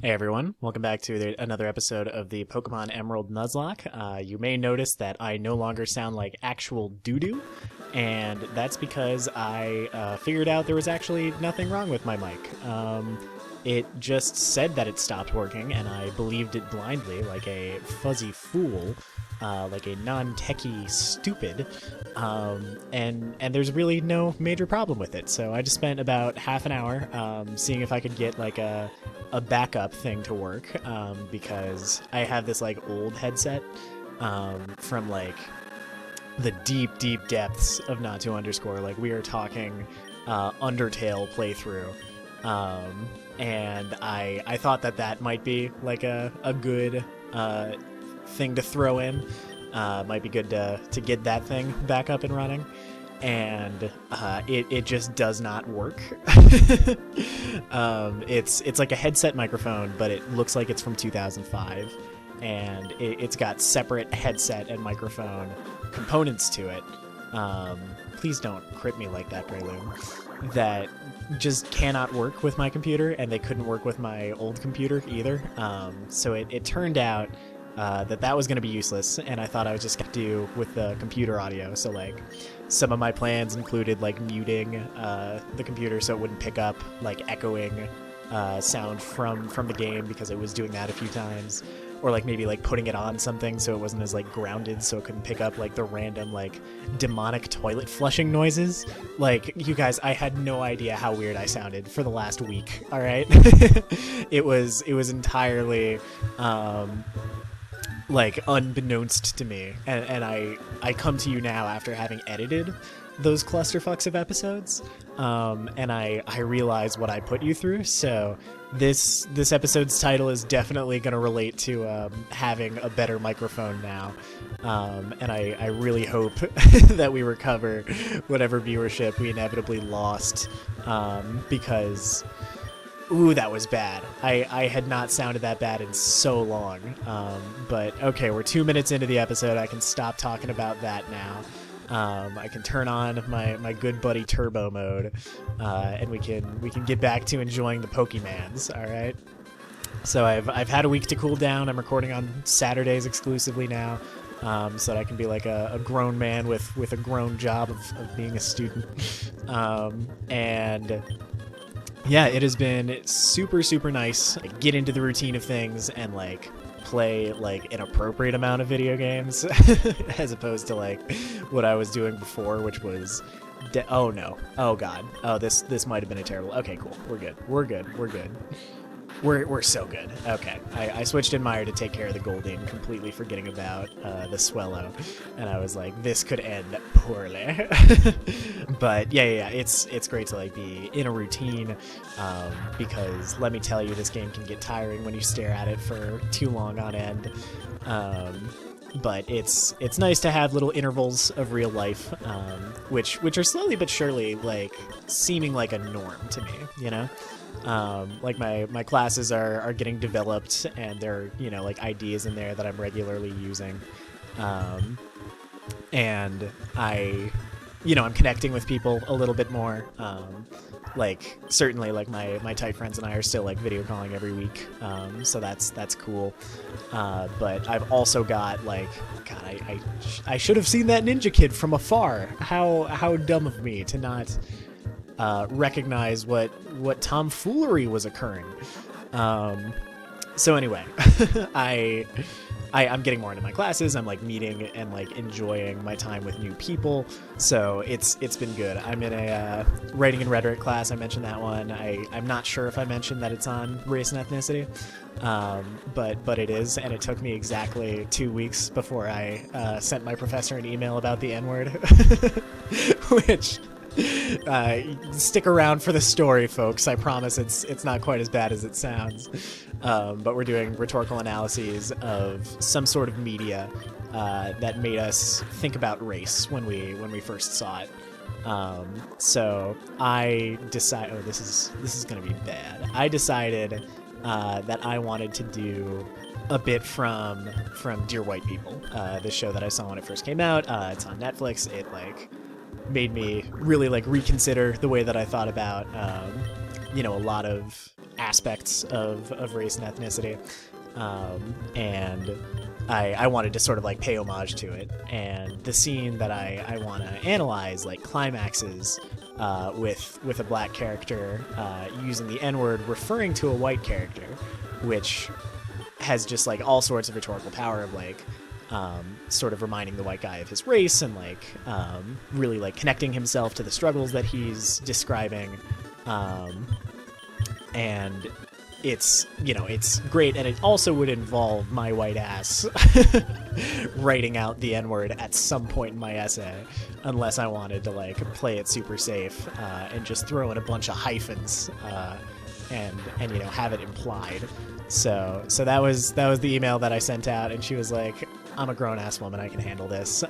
Hey everyone, welcome back to another episode of the Pokemon Emerald Nuzlocke. You may notice that I no longer sound like actual doo-doo, and that's because I figured out there was actually nothing wrong with my mic. It just said that it stopped working, and I believed it blindly like a fuzzy fool, like a non-techie stupid, and there's really no major problem with it. So I just spent about half an hour seeing if I could get like a backup thing to work, because I have this like old headset from like the deep depths of not to underscore. Like we are talking Undertale playthrough, and I thought that might be like a good thing to throw in. Might be good to get that thing back up and running, and it just does not work. It's like a headset microphone, but it looks like it's from 2005, and it's got separate headset and microphone components to it. Please don't crit me like that, Breloom. That just cannot work with my computer, and they couldn't work with my old computer either. So it turned out that was going to be useless, and I thought I was just going to do with the computer audio. So like some of my plans included like muting the computer so it wouldn't pick up like echoing sound from the game, because it was doing that a few times, or like maybe like putting it on something so it wasn't as like grounded, so it couldn't pick up like the random like demonic toilet flushing noises. Like, you guys, I had no idea how weird I sounded for the last week. All right. it was entirely like unbeknownst to me, and I come to you now after having edited those clusterfucks of episodes, and I realize what I put you through. So this episode's title is definitely going to relate to having a better microphone now, and I really hope that we recover whatever viewership we inevitably lost, because ooh, that was bad. I had not sounded that bad in so long. But okay, we're 2 minutes into the episode. I can stop talking about that now. I can turn on my good buddy Turbo mode, and we can get back to enjoying the Pokemans. All right. So I've had a week to cool down. I'm recording on Saturdays exclusively now, so that I can be like a grown man with a grown job of being a student, and yeah, it has been super nice. Like, get into the routine of things and like play like an appropriate amount of video games, as opposed to like what I was doing before, which was oh no, oh god, oh this might have been a terrible. Okay, cool, we're good. We're so good. Okay, I switched in Meyer to take care of the Goldeen, completely forgetting about the Swellow, and I was like, this could end poorly. But yeah, it's great to like be in a routine, because let me tell you, this game can get tiring when you stare at it for too long on end. But it's nice to have little intervals of real life, which are slowly but surely like seeming like a norm to me, you know. Like my classes are getting developed, and there are, you know, like ideas in there that I'm regularly using, and I'm connecting with people a little bit more. Like certainly like my tight friends and I are still like video calling every week, so that's cool. But I've also got like, God, I should have seen that ninja kid from afar. How dumb of me to not recognize what tomfoolery was occurring. So anyway, I'm getting more into my classes. I'm like meeting and like enjoying my time with new people. So it's been good. I'm in a writing and rhetoric class. I mentioned that one. I'm not sure if I mentioned that it's on race and ethnicity, but it is, and it took me exactly 2 weeks before I sent my professor an email about the N-word, which. Stick around for the story, folks. I promise it's not quite as bad as it sounds. But we're doing rhetorical analyses of some sort of media that made us think about race when we first saw it. So I decided, oh, this is gonna be bad. I decided that I wanted to do a bit from Dear White People, the show that I saw when it first came out. It's on Netflix. It like made me really like reconsider the way that I thought about you know, a lot of aspects of race and ethnicity. And I wanted to sort of like pay homage to it. And the scene that I want to analyze like climaxes with a black character using the N-word referring to a white character, which has just like all sorts of rhetorical power of like sort of reminding the white guy of his race and like really like connecting himself to the struggles that he's describing. And it's, you know, it's great, and it also would involve my white ass writing out the N-word at some point in my essay, unless I wanted to like play it super safe and just throw in a bunch of hyphens and you know, have it implied. So that was the email that I sent out, and she was like, I'm a grown-ass woman, I can handle this.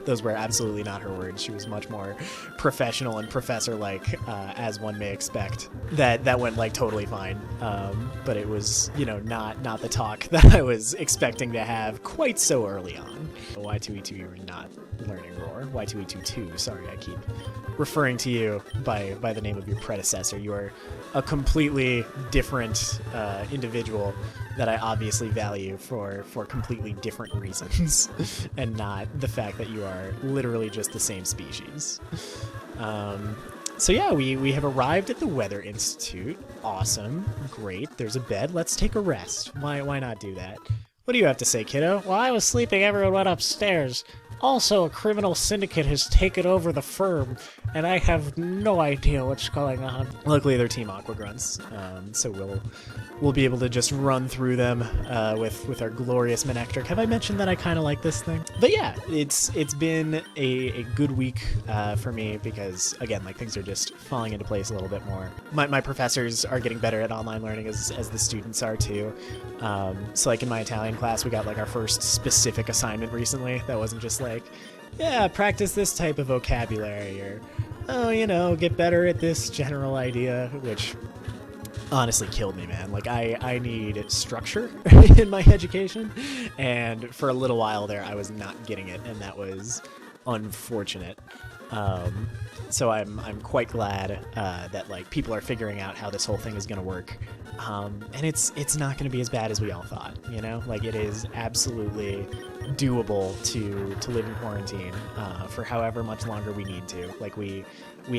Those were absolutely not her words. She was much more professional and professor-like, as one may expect. That went, like, totally fine. But it was, you know, not the talk that I was expecting to have quite so early on. Y2E2, you were not learning Roar. Y2E2-2, sorry, I keep referring to you by the name of your predecessor. You are a completely different individual that I obviously value for completely different reasons, and not the fact that you are literally just the same species. So yeah, we have arrived at the Weather Institute. Awesome. Great. There's a bed. Let's take a rest. Why not do that? What do you have to say, kiddo? While I was sleeping, everyone went upstairs. Also, a criminal syndicate has taken over the firm, and I have no idea what's going on. Luckily, they're Team Aqua Grunts, so we'll be able to just run through them with our glorious Manectric. Have I mentioned that I kind of like this thing? But yeah, it's been a good week for me because, again, like things are just falling into place a little bit more. My professors are getting better at online learning as the students are too. So like in my Italian class, we got like our first specific assignment recently that wasn't just like, yeah, practice this type of vocabulary, or, oh, you know, get better at this general idea, which honestly killed me, man. Like, I need structure in my education, and for a little while there, I was not getting it, and that was unfortunate. So I'm quite glad that like people are figuring out how this whole thing is going to work, and it's not going to be as bad as we all thought. You know, like it is absolutely doable to live in quarantine for however much longer we need to. Like we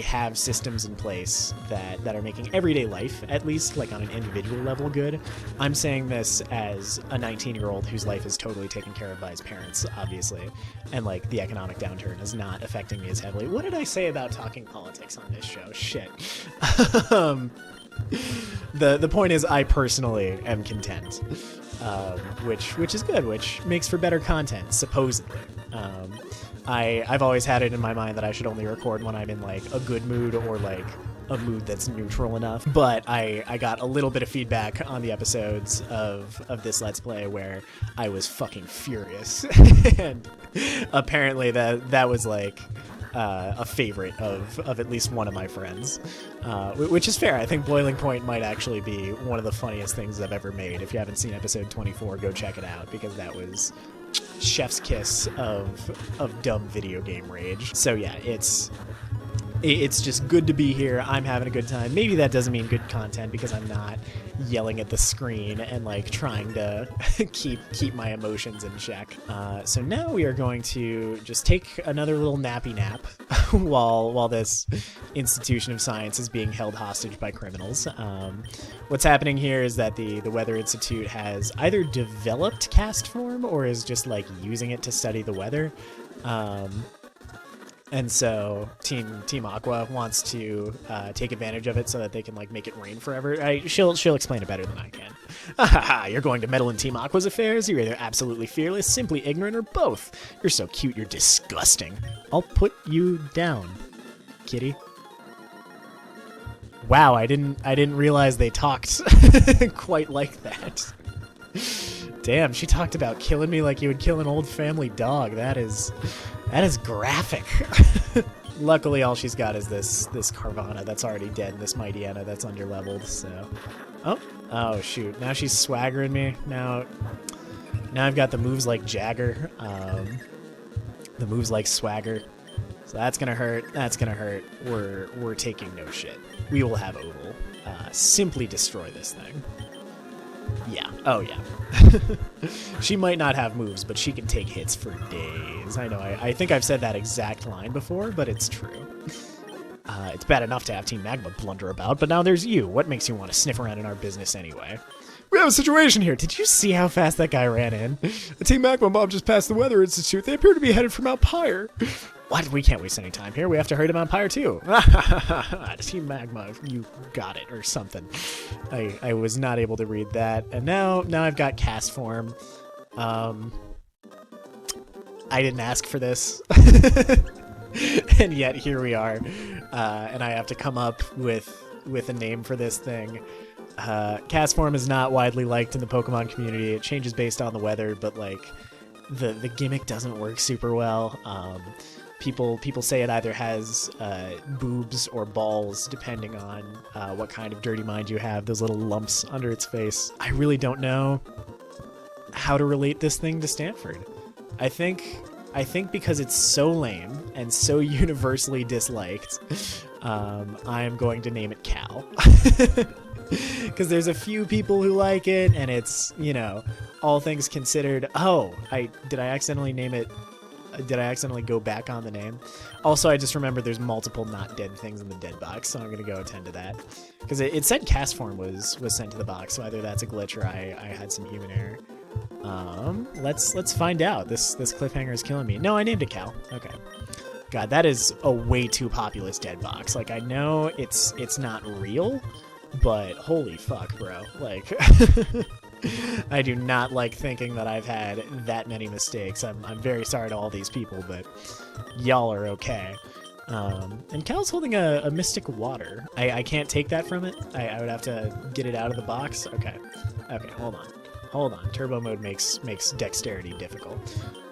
have systems in place that are making everyday life, at least like on an individual level, good. I'm saying this as a 19-year-old whose life is totally taken care of by his parents, obviously, and like the economic downturn is not affecting me as heavily. What did I say about talking politics on this show? Shit. The point is, I personally am content, which is good, which makes for better content, supposedly. I've always had it in my mind that I should only record when I'm in like a good mood or like a mood that's neutral enough, but I got a little bit of feedback on the episodes of this Let's Play where I was fucking furious, and apparently that was like a favorite of at least one of my friends, which is fair. I think Boiling Point might actually be one of the funniest things I've ever made. If you haven't seen episode 24, go check it out, because that was chef's kiss of dumb video game rage. So yeah, it's just good to be here. I'm having a good time. Maybe that doesn't mean good content because I'm not yelling at the screen and like trying to keep my emotions in check. So now we are going to just take another little nappy nap while this institution of science is being held hostage by criminals. What's happening here is that the Weather Institute has either developed cast form or is just like using it to study the weather. And so Team Aqua wants to take advantage of it so that they can like make it rain forever. She'll explain it better than I can. Ha! You're going to meddle in Team Aqua's affairs? You're either absolutely fearless, simply ignorant, or both. You're so cute, you're disgusting. I'll put you down, kitty. Wow, I didn't realize they talked quite like that. Damn, she talked about killing me like you would kill an old family dog. That is graphic. Luckily, all she's got is this Carvana that's already dead and this Mightyena that's underleveled, so... Oh, shoot. Now she's swaggering me. Now I've got the moves like Jagger. The moves like Swagger. So that's gonna hurt. That's gonna hurt. We're taking no shit. We will have Oval simply destroy this thing. Yeah. Oh yeah. She might not have moves, but she can take hits for days. I know. I think I've said that exact line before, but it's true. It's bad enough to have Team Magma blunder about, but now there's you. What makes you want to sniff around in our business anyway? We have a situation here. Did you see how fast that guy ran in? A Team Magma mob just passed the Weather Institute. They appear to be headed for Mount Pyre. What? We can't waste any time here. We have to hurry to Mount Pyre too. Team Magma, you got it, or something. I was not able to read that. And now I've got cast form. I didn't ask for this. And yet here we are. And I have to come up with a name for this thing. Cast form is not widely liked in the Pokemon community. It changes based on the weather, but like the gimmick doesn't work super well. People say it either has boobs or balls, depending on what kind of dirty mind you have. Those little lumps under its face. I really don't know how to relate this thing to Stanford. I think because it's so lame and so universally disliked, I am going to name it Cal. Because there's a few people who like it, and it's, you know, all things considered. Oh, did I accidentally name it? Did I accidentally go back on the name? Also, I just remember there's multiple not dead things in the dead box, so I'm gonna go attend to that. Because it said cast form was sent to the box, so either that's a glitch or I had some human error. Let's find out. This cliffhanger is killing me. No, I named it Cal. Okay. God, that is a way too populous dead box. Like, I know it's not real, but holy fuck, bro. Like, I do not like thinking that I've had that many mistakes. I'm very sorry to all these people, but y'all are okay. And Cal's holding a Mystic Water. I can't take that from it. I would have to get it out of the box. Okay, hold on. Turbo mode makes dexterity difficult.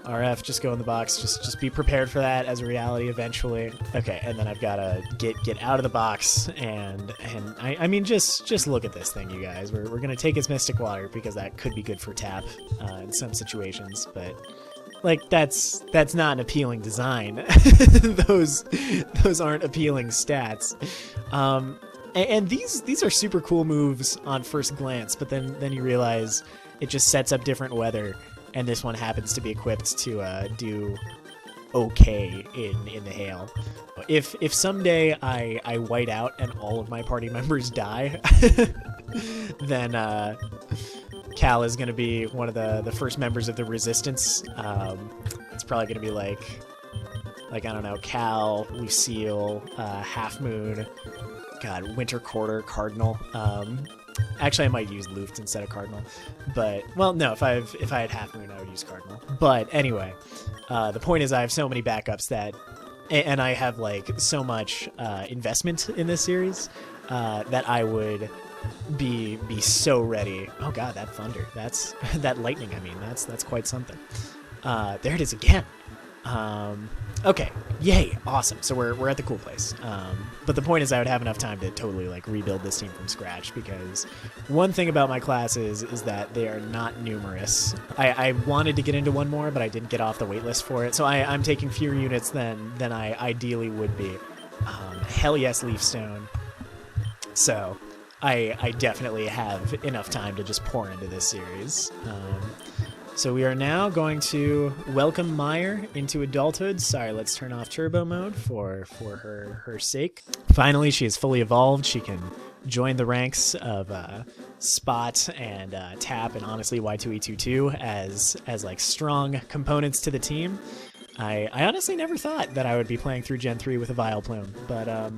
RF, just go in the box. Just be prepared for that as a reality eventually. Okay, and then I've got to get out of the box, and I mean, just look at this thing, you guys. We're gonna take its Mystic Water because that could be good for tap in some situations, but like that's not an appealing design. those aren't appealing stats. And these are super cool moves on first glance, but then you realize it just sets up different weather. And this one happens to be equipped to do okay in the hail. If someday I white out and all of my party members die, then Cal is going to be one of the first members of the Resistance. It's probably going to be like I don't know, Cal, Lucille, Half Moon, God, Winter Quarter, Cardinal. Actually, I might use Luft instead of Cardinal, but well, no. If I had Half Moon, I would use Cardinal. But anyway, the point is, I have so many backups that, and I have like so much investment in this series that I would be so ready. Oh God, that thunder! That's that lightning. I mean, that's quite something. There it is again. Okay, yay, awesome. So we're at the cool place. But the point is, I would have enough time to totally like rebuild this team from scratch, because one thing about my classes is that they are not numerous. I wanted to get into one more, but I didn't get off the wait list for it. So I'm taking fewer units than I ideally would be. Hell yes, Leafstone. So I definitely have enough time to just pour into this series. So we are now going to welcome Meyer into adulthood. Sorry, let's turn off turbo mode for her sake. Finally, she is fully evolved. She can join the ranks of Spot and Tap and honestly Y2E22 as like strong components to the team. I honestly never thought that I would be playing through Gen 3 with a Vileplume, but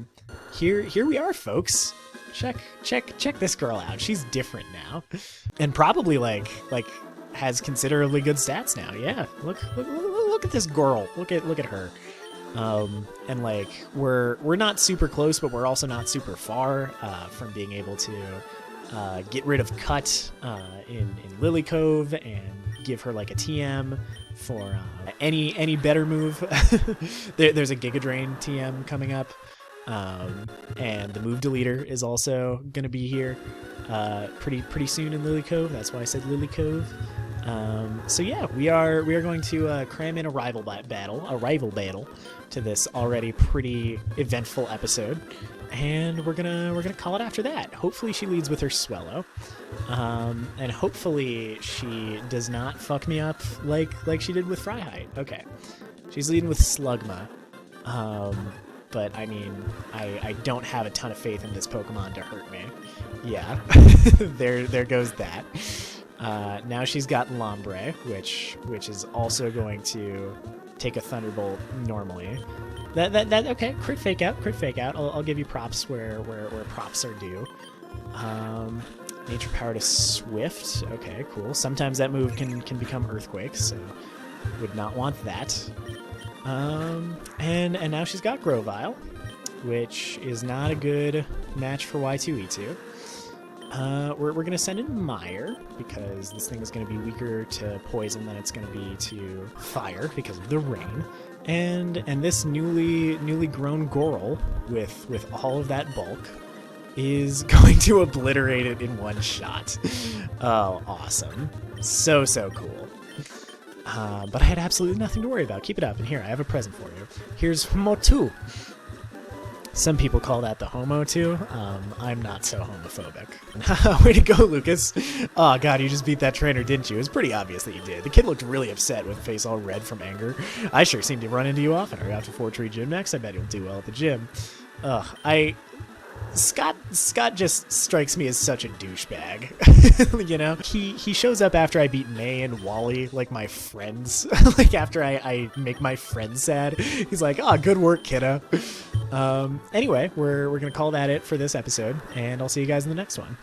here we are, folks. Check this girl out. She's different now, and probably like has considerably good stats now. Yeah, look at this girl. Look at her. And like we're not super close, but we're also not super far from being able to get rid of Cut in Lily Cove and give her like a TM for any better move. There's a Giga Drain TM coming up, and the move deleter is also gonna be here pretty soon in Lily Cove. That's why I said Lily Cove. So yeah, we are going to cram in a rival battle to this already pretty eventful episode, and we're gonna call it after that. Hopefully she leads with her Swellow, and hopefully she does not fuck me up like she did with Fryhite. Okay, she's leading with Slugma, but I mean I don't have a ton of faith in this Pokemon to hurt me. Yeah, there goes that. Now she's got Lombre, which is also going to take a Thunderbolt normally. That okay, crit fake out. I'll give you props where props are due. Nature Power to Swift. Okay, cool. Sometimes that move can become Earthquake, so would not want that. And now she's got Grovyle, which is not a good match for Y2E2. We're going to send in Mire, because this thing is going to be weaker to poison than it's going to be to fire because of the rain. And this newly grown Goral, with all of that bulk, is going to obliterate it in one shot. Oh, awesome. So cool. But I had absolutely nothing to worry about. Keep it up, and here, I have a present for you. Here's Motu. Some people call that the Homo too. I'm not so homophobic. Way to go, Lucas. Oh god, you just beat that trainer, didn't you? It was pretty obvious that you did. The kid looked really upset with face all red from anger. I sure seem to run into you often. Are you out to 4-tree gym next? I bet you'll do well at the gym. Scott just strikes me as such a douchebag. You know, he shows up after I beat May and Wally, like my friends. Like after I make my friends sad. He's like, "Oh, good work, kiddo." Anyway, we're gonna call that it for this episode, and I'll see you guys in the next one.